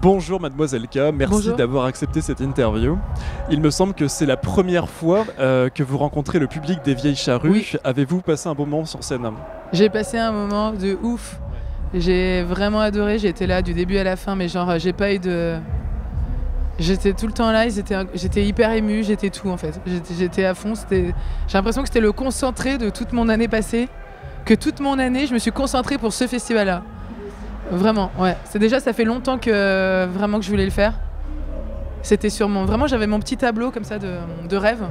Bonjour Mademoiselle K, merci d'avoir accepté cette interview. Il me semble que c'est la première fois que vous rencontrez le public des Vieilles Charrues. Oui. Avez-vous passé un bon moment sur scène? J'ai passé un moment de ouf. J'ai vraiment adoré, j'étais là du début à la fin, mais genre j'ai pas eu de... J'étais tout le temps là, j'étais hyper émue, j'étais tout en fait. J'étais à fond, j'ai l'impression que c'était le concentré de toute mon année passée, que toute mon année je me suis concentrée pour ce festival-là. Vraiment, ouais. Ça fait longtemps que vraiment que je voulais le faire. C'était vraiment j'avais mon petit tableau comme ça de rêve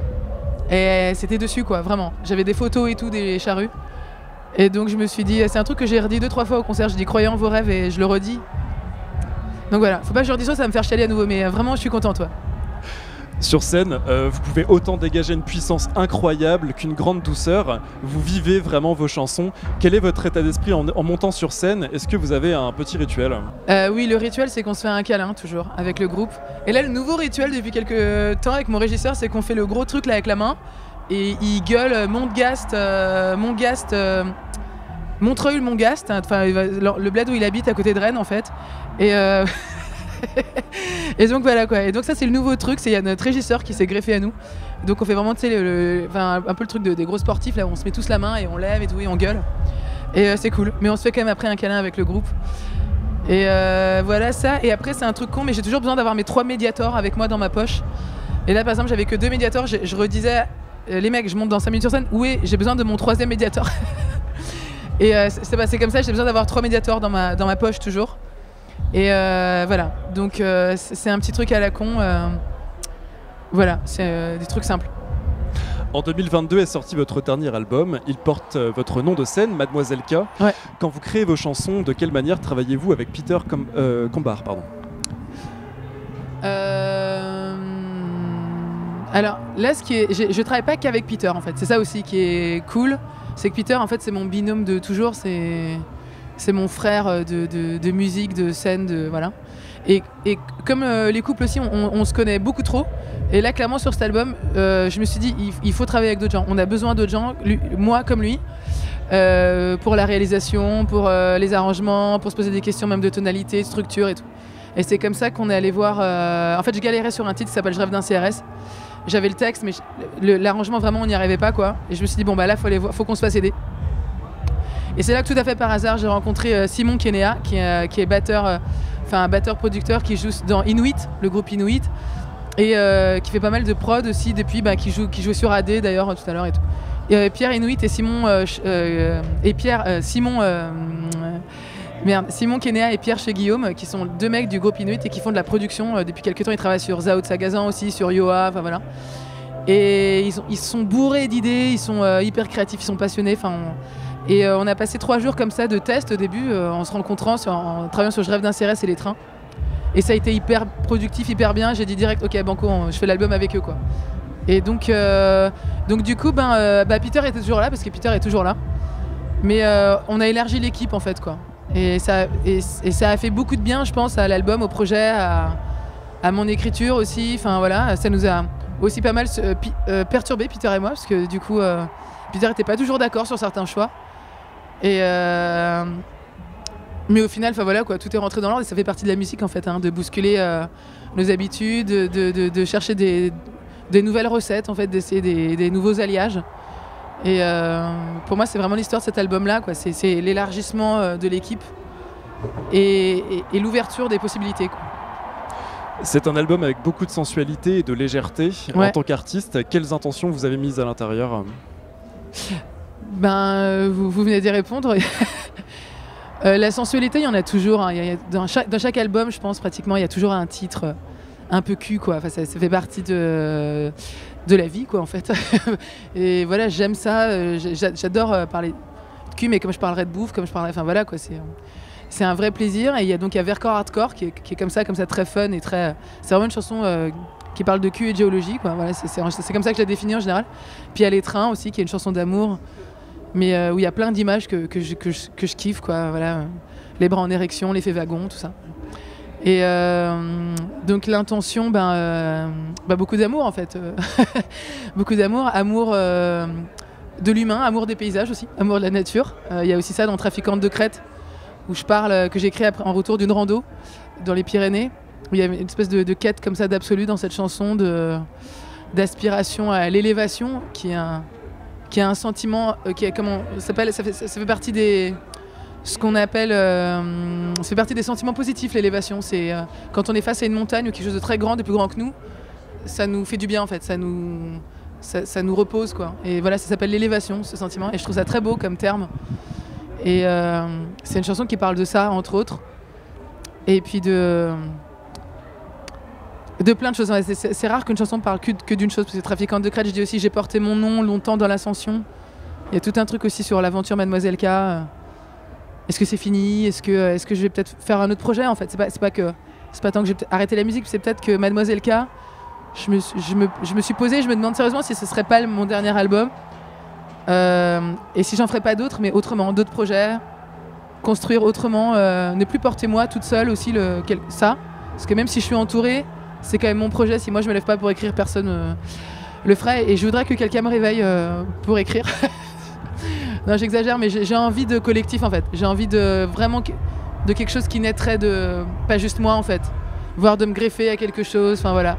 et c'était dessus quoi, vraiment. J'avais des photos et tout des charrues. Et donc je me suis dit, c'est un truc que j'ai redit 2-3 fois au concert, j'ai dit croyez en vos rêves et je le redis. Donc voilà, faut pas que je leur dise ça va me faire chialer à nouveau, mais vraiment je suis contente. Ouais. Sur scène, vous pouvez autant dégager une puissance incroyable qu'une grande douceur. Vous vivez vraiment vos chansons. Quel est votre état d'esprit en montant sur scène? Est-ce que vous avez un petit rituel? Oui, le rituel c'est qu'on se fait un câlin toujours avec le groupe. Et là le nouveau rituel depuis quelques temps avec mon régisseur, c'est qu'on fait le gros truc là avec la main. Et il gueule Montgast, Montreuil-Montgast, enfin le bled où il habite à côté de Rennes en fait. Et, et donc voilà quoi. Et donc ça c'est le nouveau truc, il y a notre régisseur qui s'est greffé à nous. Donc on fait vraiment tu sais un peu le truc des gros sportifs là où on se met tous la main et on lève et tout et on gueule. Et c'est cool. Mais on se fait quand même après un câlin avec le groupe. Et voilà ça. Et après c'est un truc con mais j'ai toujours besoin d'avoir mes 3 médiators avec moi dans ma poche. Et là par exemple j'avais que 2 médiators, je redisais les mecs, je monte dans 5 minutes sur scène, oui, j'ai besoin de mon 3e médiator. Et c'est passé comme ça, j'ai besoin d'avoir 3 médiators dans ma poche toujours. Et voilà, donc c'est un petit truc à la con. Voilà, c'est des trucs simples. En 2022 est sorti votre dernier album, il porte votre nom de scène, Mademoiselle K. Ouais. Quand vous créez vos chansons, de quelle manière travaillez-vous avec Peter Combar, pardon? Alors là, je travaille pas qu'avec Peter en fait. C'est ça aussi qui est cool, c'est que Peter en fait c'est mon binôme de toujours, c'est mon frère de musique, de scène, voilà. Et comme les couples aussi, on se connaît beaucoup trop. Et là clairement sur cet album, je me suis dit il faut travailler avec d'autres gens. On a besoin d'autres gens, moi comme lui, pour la réalisation, pour les arrangements, pour se poser des questions même de tonalité, de structure et tout. Et c'est comme ça qu'on est allé voir. En fait, je galérais sur un titre qui s'appelle Je rêve d'un CRS. J'avais le texte, mais l'arrangement, vraiment, on n'y arrivait pas, quoi. Et je me suis dit, bon, bah là, faut qu'on se fasse aider. Et c'est là que tout à fait par hasard, j'ai rencontré Simon Kenea, qui est batteur, un batteur-producteur qui joue dans Inuit, le groupe Inuit, et qui fait pas mal de prod aussi depuis, qui joue sur AD d'ailleurs tout à l'heure et tout. Et Pierre Inuit et Simon Simon Kenea et Pierre chez Guillaume, qui sont 2 mecs du groupe Inuit et qui font de la production depuis quelques temps. Ils travaillent sur Zao de Sagazan aussi, sur Yoa, enfin voilà. Et ils sont bourrés d'idées, ils sont hyper créatifs, ils sont passionnés. On a passé 3 jours comme ça de test au début, en se rencontrant, en travaillant sur Je rêve d'un CRS et les trains. Et ça a été hyper productif, hyper bien. J'ai dit direct, ok banco, je fais l'album avec eux quoi. Et donc du coup, Peter était toujours là, parce que Peter est toujours là. Mais on a élargi l'équipe en fait quoi. Et ça a fait beaucoup de bien, je pense, à l'album, au projet, à mon écriture aussi. Enfin voilà, ça nous a aussi pas mal perturbé, Peter et moi, parce que du coup, Peter n'était pas toujours d'accord sur certains choix. Et mais au final, voilà quoi, tout est rentré dans l'ordre et ça fait partie de la musique en fait, de bousculer nos habitudes, de chercher des nouvelles recettes en fait, d'essayer des nouveaux alliages. Et pour moi c'est vraiment l'histoire de cet album là quoi. C'est l'élargissement de l'équipe et l'ouverture des possibilités quoi. C'est un album avec beaucoup de sensualité et de légèreté. Ouais. En tant qu'artiste, quelles intentions vous avez mises à l'intérieur? Vous venez d'y répondre. La sensualité il y en a toujours, dans chaque album je pense pratiquement il y a toujours un titre un peu cul quoi. Enfin, ça fait partie de la vie quoi en fait. Et voilà, j'aime ça, j'adore parler de cul, mais comme je parlerais de bouffe, comme je parlerais, enfin voilà quoi, c'est un vrai plaisir. Et il y a Vercors Hardcore qui est comme ça très fun et très, c'est vraiment une chanson qui parle de cul et de géologie quoi. Voilà, c'est comme ça que je la définis en général. Puis il y a Les Trains aussi qui est une chanson d'amour, mais où il y a plein d'images que je kiffe quoi. Voilà, les bras en érection, l'effet wagon, tout ça. Et donc l'intention, beaucoup d'amour en fait, beaucoup d'amour, amour de l'humain, amour des paysages aussi, amour de la nature. Il y a aussi ça dans Trafiquante de Crète, où je parle, que j'ai créé en retour d'une rando dans les Pyrénées, où il y a une espèce de quête comme ça d'absolu dans cette chanson, d'aspiration à l'élévation, qui est un sentiment qui est, comment ça s'appelle, ça fait partie des ce qu'on appelle ça fait partie des sentiments positifs, l'élévation. C'est quand on est face à une montagne ou quelque chose de très grand, de plus grand que nous, ça nous fait du bien en fait, ça nous repose quoi. Et voilà, ça s'appelle l'élévation, ce sentiment, et je trouve ça très beau comme terme. Et c'est une chanson qui parle de ça entre autres, et puis de plein de choses. C'est rare qu'une chanson parle que d'une chose, parce que Trafiquante de crête, je dis aussi j'ai porté mon nom longtemps dans l'ascension. Il y a tout un truc aussi sur l'aventure Mademoiselle K. Est-ce que c'est fini? Est-ce que je vais peut-être faire un autre projet en fait? C'est pas tant que j'ai arrêté la musique, c'est peut-être que Mademoiselle K, je me suis posé, je me demande sérieusement si ce serait pas mon dernier album. Et si j'en ferais pas d'autres, mais autrement, d'autres projets, construire autrement, ne plus porter moi toute seule aussi ça. Parce que même si je suis entourée, c'est quand même mon projet. Si moi je me lève pas pour écrire, personne le ferait. Et je voudrais que quelqu'un me réveille pour écrire. Non, j'exagère, mais j'ai envie de collectif en fait. J'ai envie de vraiment de quelque chose qui naîtrait de pas juste moi en fait, voire de me greffer à quelque chose. Enfin voilà,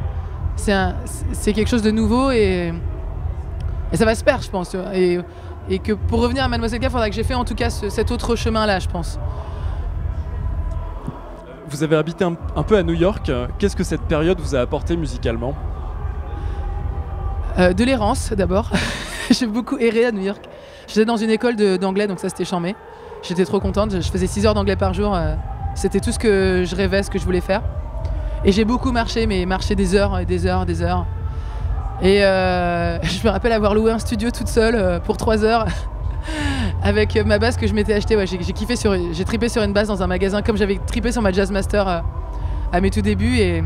c'est quelque chose de nouveau et ça va se faire, je pense. Et que pour revenir à Mademoiselle K, il faudra que j'ai fait en tout cas cet autre chemin-là, je pense. Vous avez habité un peu à New York. Qu'est-ce que cette période vous a apporté musicalement? De l'errance d'abord. J'ai beaucoup erré à New York. J'étais dans une école d'anglais, donc ça c'était charmé. J'étais trop contente. Je faisais 6 heures d'anglais par jour. C'était tout ce que je rêvais, ce que je voulais faire. Et j'ai beaucoup marché, mais marché des heures et des heures, des heures. Et je me rappelle avoir loué un studio toute seule pour 3 heures avec ma basse que je m'étais achetée. Ouais, j'ai tripé sur une basse dans un magasin comme j'avais tripé sur ma Jazz Master à mes tout débuts. Et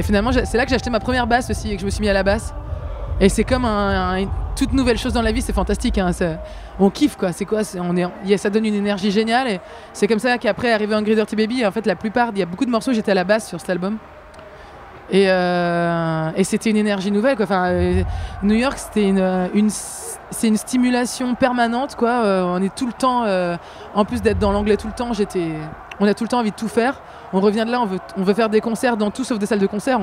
finalement, c'est là que j'ai acheté ma première basse aussi et que je me suis mis à la basse. Et c'est comme une toute nouvelle chose dans la vie, c'est fantastique. Hein, on kiffe quoi. C'est quoi ça donne une énergie géniale. Et c'est comme ça qu'après, arrivé Hungry Dirty Baby, en fait, il y a beaucoup de morceaux, j'étais à la basse sur cet album. Et c'était une énergie nouvelle quoi. Enfin, New York c'est une stimulation permanente quoi. On est tout le temps en plus d'être dans l'anglais tout le temps, on a tout le temps envie de tout faire. On revient de là, on veut faire des concerts dans tout sauf des salles de concert.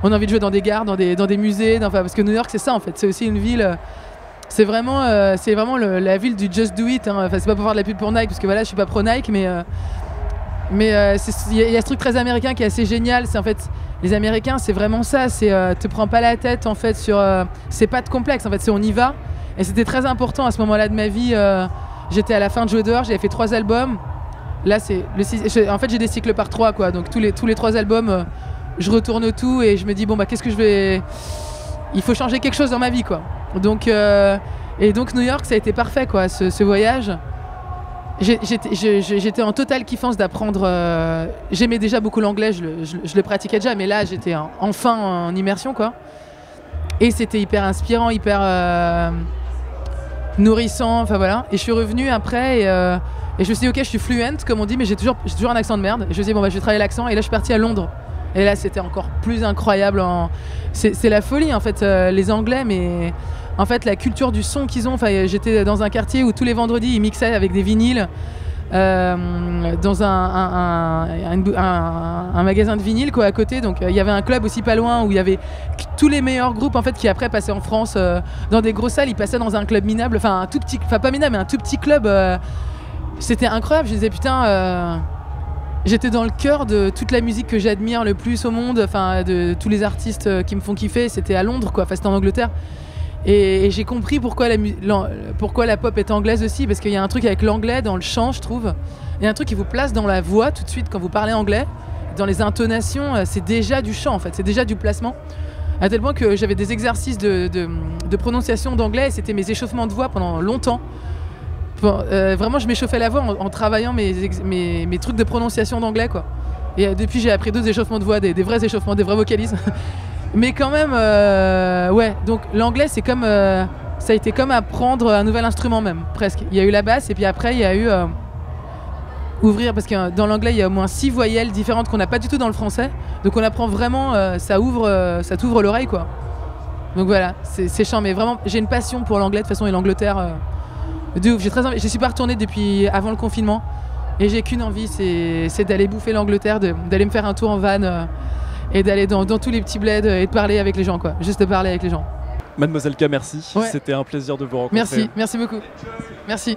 On a envie de jouer dans des gares, dans des musées, parce que New York c'est ça en fait. C'est aussi une ville. C'est vraiment la ville du just do it. Hein. Enfin, c'est pas pour faire de la pub pour Nike parce que voilà, je suis pas pro Nike, mais il y a ce truc très américain qui est assez génial. C'est en fait les Américains, c'est vraiment ça. C'est te prends pas la tête en fait sur. C'est pas de complexe en fait. C'est on y va. Et c'était très important à ce moment-là de ma vie. J'étais à la fin de jouer dehors. J'avais fait 3 albums. Là, c'est le 6. En fait, j'ai des cycles par 3 quoi. Donc tous les 3 albums, je retourne tout et je me dis bon bah qu'est-ce que je vais. Il faut changer quelque chose dans ma vie quoi. Donc New York, ça a été parfait quoi. Ce voyage. J'étais en totale kiffance d'apprendre. J'aimais déjà beaucoup l'anglais, je le pratiquais déjà, mais là j'étais enfin en immersion quoi. Et c'était hyper inspirant, hyper nourrissant, enfin voilà. Et je suis revenue après et je me suis dit ok, je suis fluent comme on dit, mais j'ai toujours un accent de merde. Et je me suis dit bon bah je vais travailler l'accent. Et là je suis partie à Londres. Et là c'était encore plus incroyable. C'est la folie en fait, les Anglais, mais en fait la culture du son qu'ils ont. Enfin, j'étais dans un quartier où tous les vendredis ils mixaient avec des vinyles dans un magasin de vinyle quoi à côté. Donc il y avait un club aussi pas loin où il y avait tous les meilleurs groupes en fait qui après passaient en France dans des grosses salles. Ils passaient dans un club minable, enfin pas minable mais un tout petit club. C'était incroyable. Je disais putain. J'étais dans le cœur de toute la musique que j'admire le plus au monde, enfin de tous les artistes qui me font kiffer. C'était à Londres, quoi. Enfin, c'était en Angleterre. Et j'ai compris pourquoi la pop est anglaise aussi, parce qu'il y a un truc avec l'anglais dans le chant, je trouve. Il y a un truc qui vous place dans la voix tout de suite quand vous parlez anglais. Dans les intonations, c'est déjà du chant en fait, c'est déjà du placement. À tel point que j'avais des exercices de prononciation d'anglais et c'était mes échauffements de voix pendant longtemps. Vraiment je m'échauffais la voix en travaillant mes trucs de prononciation d'anglais quoi. Et depuis j'ai appris d'autres échauffements de voix, des vrais échauffements, des vrais vocalises. Mais quand même ouais, donc l'anglais c'est comme ça a été comme apprendre un nouvel instrument même presque. Il y a eu la basse et puis après il y a eu ouvrir, parce que dans l'anglais il y a au moins 6 voyelles différentes qu'on n'a pas du tout dans le français. Donc on apprend vraiment, ça t'ouvre l'oreille quoi. Donc voilà, c'est chiant, mais vraiment j'ai une passion pour l'anglais de toute façon et l'Angleterre. De ouf, j'ai très envie. Je suis pas retournée depuis avant le confinement et j'ai qu'une envie, c'est d'aller bouffer l'Angleterre, d'aller me faire un tour en van et d'aller dans tous les petits bleds et de parler avec les gens, quoi. Juste de parler avec les gens. Mademoiselle K, merci. Ouais. C'était un plaisir de vous rencontrer. Merci beaucoup. Merci.